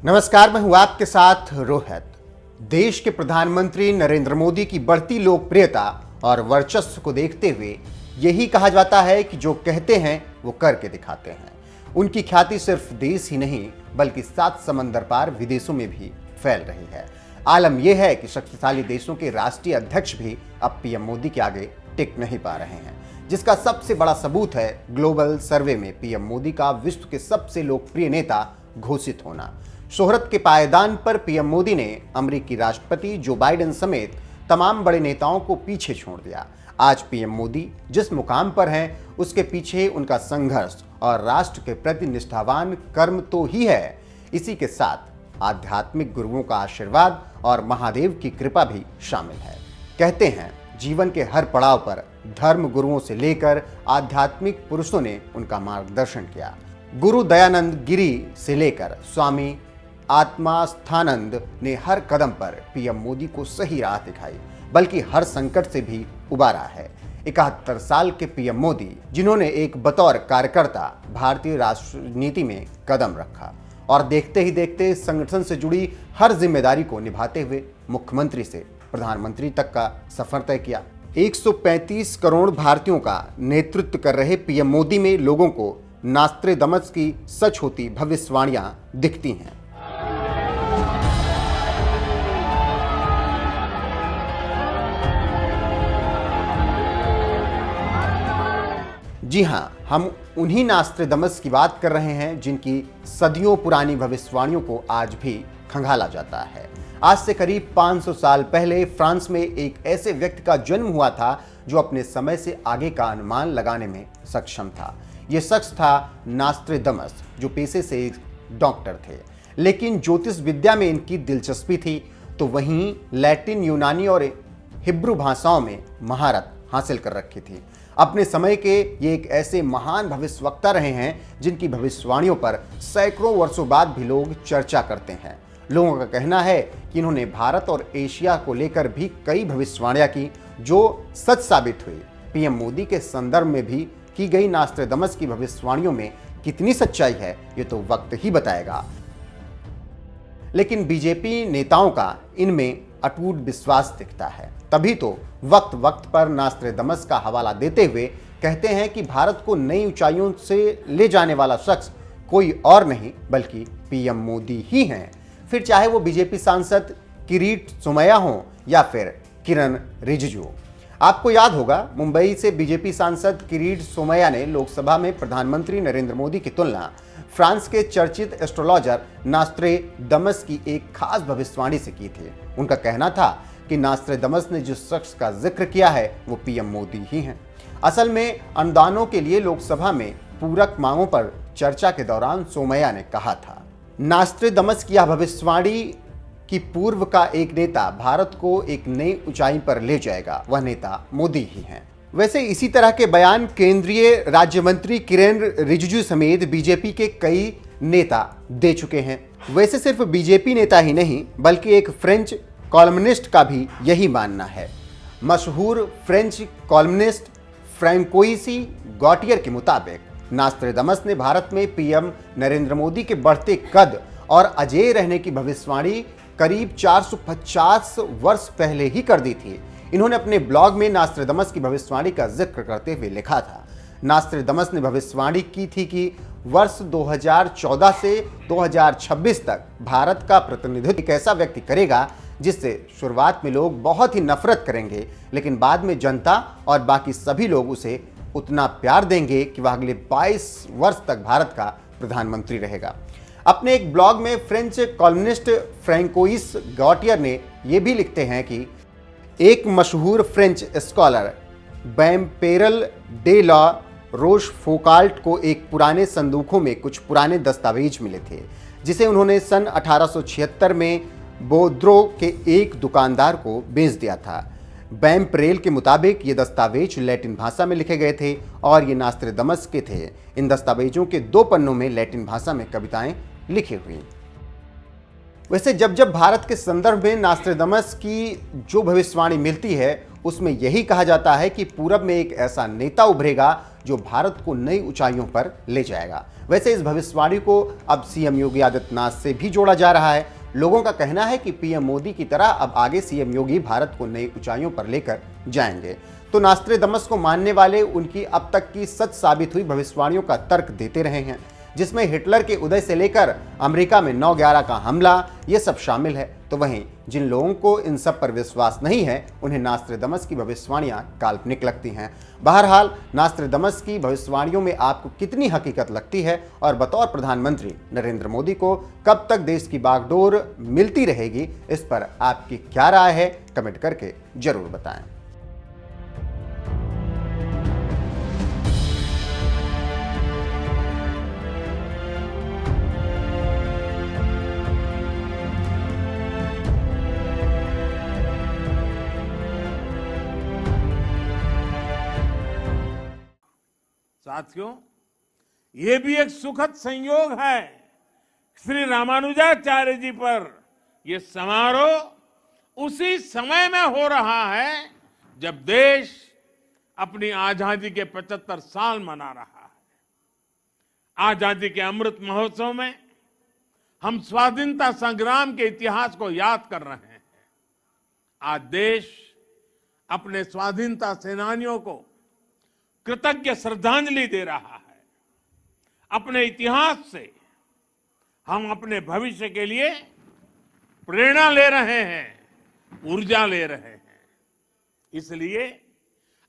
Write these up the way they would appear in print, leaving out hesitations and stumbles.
नमस्कार, मैं हूं आपके साथ रोहित। देश के प्रधानमंत्री नरेंद्र मोदी की बढ़ती लोकप्रियता और वर्चस्व को देखते हुए यही कहा जाता है कि जो कहते हैं वो करके दिखाते हैं। उनकी ख्याति सिर्फ देश ही नहीं बल्कि 7 समंदर पार विदेशों में भी फैल रही है। आलम यह है कि शक्तिशाली देशों के राष्ट्रीय अध्यक्ष भी अब पीएम मोदी के आगे टिक नहीं पा रहे हैं, जिसका सबसे बड़ा सबूत है ग्लोबल सर्वे में पीएम मोदी का विश्व के सबसे लोकप्रिय नेता घोषित होना। शोहरत के पायदान पर पीएम मोदी ने अमेरिकी राष्ट्रपति जो बाइडेन समेत तमाम बड़े नेताओं को पीछे छोड़ दिया। आज पीएम मोदी जिस मुकाम पर हैं, उसके पीछे उनका संघर्ष और राष्ट्र के प्रति निष्ठावान कर्म तो ही है। इसी के साथ आध्यात्मिक गुरुओं का आशीर्वाद और महादेव की कृपा भी शामिल है। कहते हैं जीवन के हर पड़ाव पर धर्म गुरुओं से लेकर आध्यात्मिक पुरुषों ने उनका मार्गदर्शन किया। गुरु दयानंद गिरी से लेकर स्वामी आत्मास्थानंद ने हर कदम पर पीएम मोदी को सही राह दिखाई, बल्कि हर संकट से भी उबारा है। 71 साल के पीएम मोदी, जिन्होंने एक बतौर कार्यकर्ता भारतीय राजनीति में कदम रखा और देखते ही देखते संगठन से जुड़ी हर जिम्मेदारी को निभाते हुए मुख्यमंत्री से प्रधानमंत्री तक का सफर तय किया। 135 करोड़ भारतीयों का नेतृत्व कर रहे पीएम मोदी में लोगों को नास्त्रेदमस की सच होती भविष्यवाणियां दिखती हैं। जी हां, हम उन्हीं नास्त्रेदमस की बात कर रहे हैं जिनकी सदियों पुरानी भविष्यवाणियों को आज भी खंगाला जाता है। आज से करीब 500 साल पहले फ्रांस में एक ऐसे व्यक्ति का जन्म हुआ था जो अपने समय से आगे का अनुमान लगाने में सक्षम था। यह शख्स था नास्त्रेदमस, जो पेशे से एक डॉक्टर थे, लेकिन ज्योतिष विद्या में इनकी दिलचस्पी थी, तो वहीं लैटिन, यूनानी और हिब्रू भाषाओं में महारत हासिल कर रखी थी। अपने समय के ये एक ऐसे महान भविष्यवक्ता रहे हैं जिनकी भविष्यवाणियों पर सैकड़ों वर्षों बाद भी लोग चर्चा करते हैं। लोगों का कहना है कि इन्होंने भारत और एशिया को लेकर भी कई भविष्यवाणियां की जो सच साबित हुई। पीएम मोदी के संदर्भ में भी की गई नास्त्रेदमस की भविष्यवाणियों में कितनी सच्चाई है, ये तो वक्त ही बताएगा। लेकिन बीजेपी नेताओं का इनमें अटूट विश्वास दिखता है। तभी तो वक्त वक्त पर नास्त्रेदमस का हवाला देते हुए कहते हैं कि भारत को नई ऊंचाइयों से ले जाने वाला शख्स कोई और नहीं बल्कि पीएम मोदी ही हैं। फिर चाहे वो बीजेपी सांसद किरीट सोमैया हो या फिर किरण रिजिजू। आपको याद होगा, मुंबई से बीजेपी सांसद किरीट सोमैया ने लोकसभा में प्रधानमंत्री नरेंद्र मोदी की तुलना फ्रांस के चर्चित एस्ट्रोलॉजर नास्त्रेदमस की एक खास भविष्यवाणी से की थी। उनका कहना था कि नास्त्रेदमस ने जिस शख्स का जिक्र किया है वो पीएम मोदी ही हैं। असल में अनुदानों के लिए लोकसभा में पूरक मांगों पर चर्चा के दौरान सोमैया ने कहा था, नास्त्रेदमस की यह भविष्यवाणी कि पूर्व का एक नेता भारत को एक नई ऊंचाई पर ले जाएगा, वह नेता मोदी ही हैं। वैसे इसी तरह के बयान केंद्रीय राज्य मंत्री किरेन रिजिजू समेत बीजेपी के कई नेता दे चुके हैं। वैसे सिर्फ बीजेपी नेता ही नहीं बल्कि एक फ्रेंच कॉलमनिस्ट का भी यही मानना है। मशहूर फ्रेंच कॉलमनिस्ट फ्रैंकोइस गॉटियर के मुताबिक नास्त्रेदमस ने भारत में पीएम नरेंद्र मोदी के बढ़ते कद और अजेय रहने की भविष्यवाणी करीब 450 वर्ष पहले ही कर दी थी। इन्होंने अपने ब्लॉग में नास्त्रेदमस की भविष्यवाणी का जिक्र करते हुए लिखा था, नास्त्रेदमस ने भविष्यवाणी की थी कि वर्ष 2014 से 2026 तक भारत का प्रतिनिधित्व एक ऐसा व्यक्ति करेगा जिससे शुरुआत में लोग बहुत ही नफरत करेंगे, लेकिन बाद में जनता और बाकी सभी लोग उसे उतना प्यार देंगे कि वह अगले 22 वर्ष तक भारत का प्रधानमंत्री रहेगा। अपने एक ब्लॉग में फ्रेंच कॉलमनिस्ट फ्रैंकोइस गॉटियर ने यह भी लिखते हैं कि एक मशहूर फ्रेंच स्कॉलर बैम्पेरल डे लॉ रोश फोकाल्ट को एक पुराने संदूकों में कुछ पुराने दस्तावेज मिले थे, जिसे उन्होंने सन 1876 में बोद्रो के एक दुकानदार को बेच दिया था। बैम्पेरेल के मुताबिक ये दस्तावेज लैटिन भाषा में लिखे गए थे और ये नास्त्रेदमस के थे। इन दस्तावेजों के 2 पन्नों में लैटिन भाषा में कविताएं लिखी हुई। वैसे जब जब भारत के संदर्भ में नास्त्रेदमस की जो भविष्यवाणी मिलती है उसमें यही कहा जाता है कि पूरब में एक ऐसा नेता उभरेगा जो भारत को नई ऊंचाइयों पर ले जाएगा। वैसे इस भविष्यवाणी को अब सीएम योगी आदित्यनाथ से भी जोड़ा जा रहा है। लोगों का कहना है कि पीएम मोदी की तरह अब आगे सीएम योगी भारत को नई ऊंचाइयों पर लेकर जाएंगे। तो नास्ट्रेदमस को मानने वाले उनकी अब तक की सच साबित हुई भविष्यवाणियों का तर्क देते रहे हैं, जिसमें हिटलर के उदय से लेकर अमेरिका में 9/11 का हमला ये सब शामिल है। तो वहीं जिन लोगों को इन सब पर विश्वास नहीं है, उन्हें नास्ट्रेदमस की भविष्यवाणियां काल्पनिक लगती हैं। बहरहाल नास्ट्रेदमस की भविष्यवाणियों में आपको कितनी हकीकत लगती है और बतौर प्रधानमंत्री नरेंद्र मोदी को कब तक देश की बागडोर मिलती रहेगी, इस पर आपकी क्या राय है, कमेंट करके जरूर बताएं। साथियों, ये भी एक सुखद संयोग है। श्री रामानुजाचार्य जी पर यह समारोह उसी समय में हो रहा है जब देश अपनी आजादी के 75 साल मना रहा है। आजादी के अमृत महोत्सव में हम स्वाधीनता संग्राम के इतिहास को याद कर रहे हैं। आज देश अपने स्वाधीनता सेनानियों को कृतज्ञ श्रद्धांजलि दे रहा है। अपने इतिहास से हम अपने भविष्य के लिए प्रेरणा ले रहे हैं, ऊर्जा ले रहे हैं। इसलिए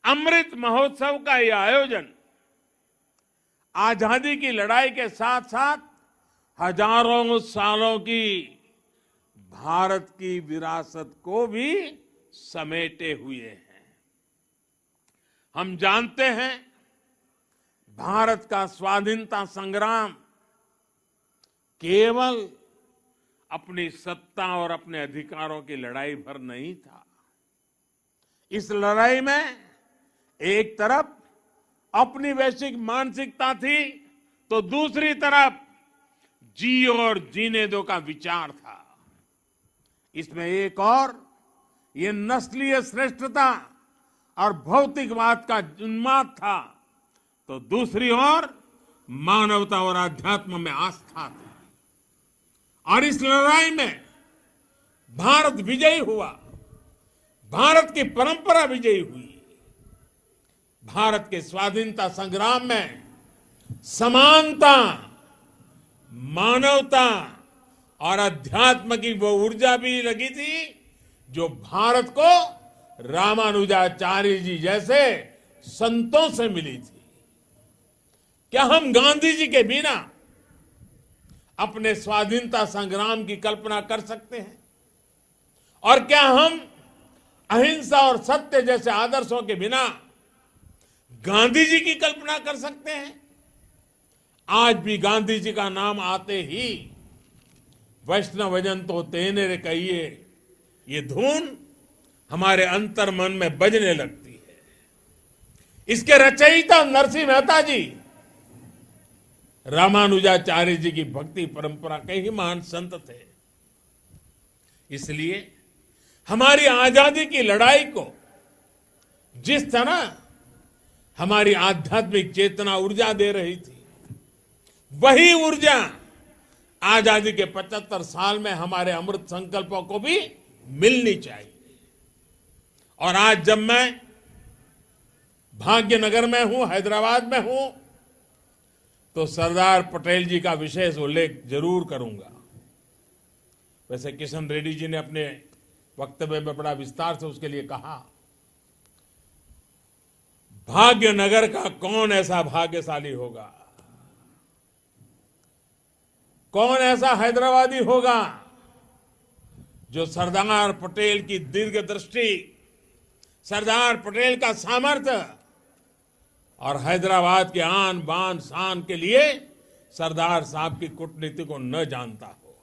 अमृत महोत्सव का यह आयोजन आजादी की लड़ाई के साथ साथ हजारों सालों की भारत की विरासत को भी समेटे हुए हैं। हम जानते हैं, भारत का स्वाधीनता संग्राम केवल अपनी सत्ता और अपने अधिकारों की लड़ाई भर नहीं था। इस लड़ाई में एक तरफ अपनी वैश्विक मानसिकता थी, तो दूसरी तरफ जियो और जीने दो का विचार था। इसमें एक और ये नस्लीय श्रेष्ठता और भौतिकवाद का उन्माद था, तो दूसरी ओर मानवता और अध्यात्म में आस्था थी। और इस लड़ाई में भारत विजयी हुआ, भारत की परंपरा विजयी हुई। भारत के स्वाधीनता संग्राम में समानता, मानवता और अध्यात्म की वो ऊर्जा भी लगी थी जो भारत को रामानुजाचार्य जी जैसे संतों से मिली थी। क्या हम गांधी जी के बिना अपने स्वाधीनता संग्राम की कल्पना कर सकते हैं? और क्या हम अहिंसा और सत्य जैसे आदर्शों के बिना गांधी जी की कल्पना कर सकते हैं? आज भी गांधी जी का नाम आते ही वैष्णवजन तो तेने रे कहिए, ये धुन हमारे अंतर मन में बजने लगती है। इसके रचयिता नरसिंह मेहता जी रामानुजाचार्य जी की भक्ति परंपरा के ही महान संत थे। इसलिए हमारी आजादी की लड़ाई को जिस तरह हमारी आध्यात्मिक चेतना ऊर्जा दे रही थी, वही ऊर्जा आजादी के 75 साल में हमारे अमृत संकल्पों को भी मिलनी चाहिए। और आज जब मैं भाग्यनगर में हूं, हैदराबाद में हूं, तो सरदार पटेल जी का विशेष उल्लेख जरूर करूंगा। वैसे किशन रेड्डी जी ने अपने वक्तव्य में बड़ा विस्तार से उसके लिए कहा। भाग्यनगर का कौन ऐसा भाग्यशाली होगा, कौन ऐसा हैदराबादी होगा जो सरदार पटेल की दीर्घ दृष्टि, सरदार पटेल का सामर्थ्य और हैदराबाद के आन बान शान के लिए सरदार साहब की कूटनीति को न जानता हो।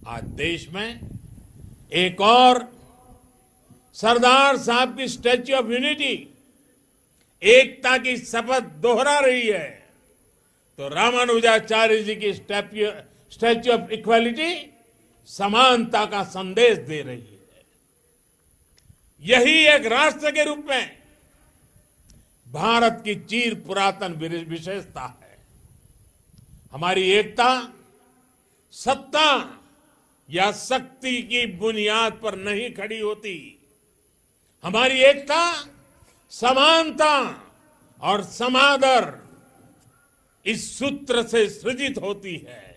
आज देश में एक और सरदार साहब की स्टैच्यू ऑफ यूनिटी, एकता की शपथ दोहरा रही है, तो रामानुजाचार्य जी की स्टैच्यू ऑफ इक्वालिटी समानता का संदेश दे रही है। यही एक राष्ट्र के रूप में भारत की चीर पुरातन विशेषता है। हमारी एकता सत्ता या शक्ति की बुनियाद पर नहीं खड़ी होती। हमारी एकता समानता और समादर इस सूत्र से सृजित होती है।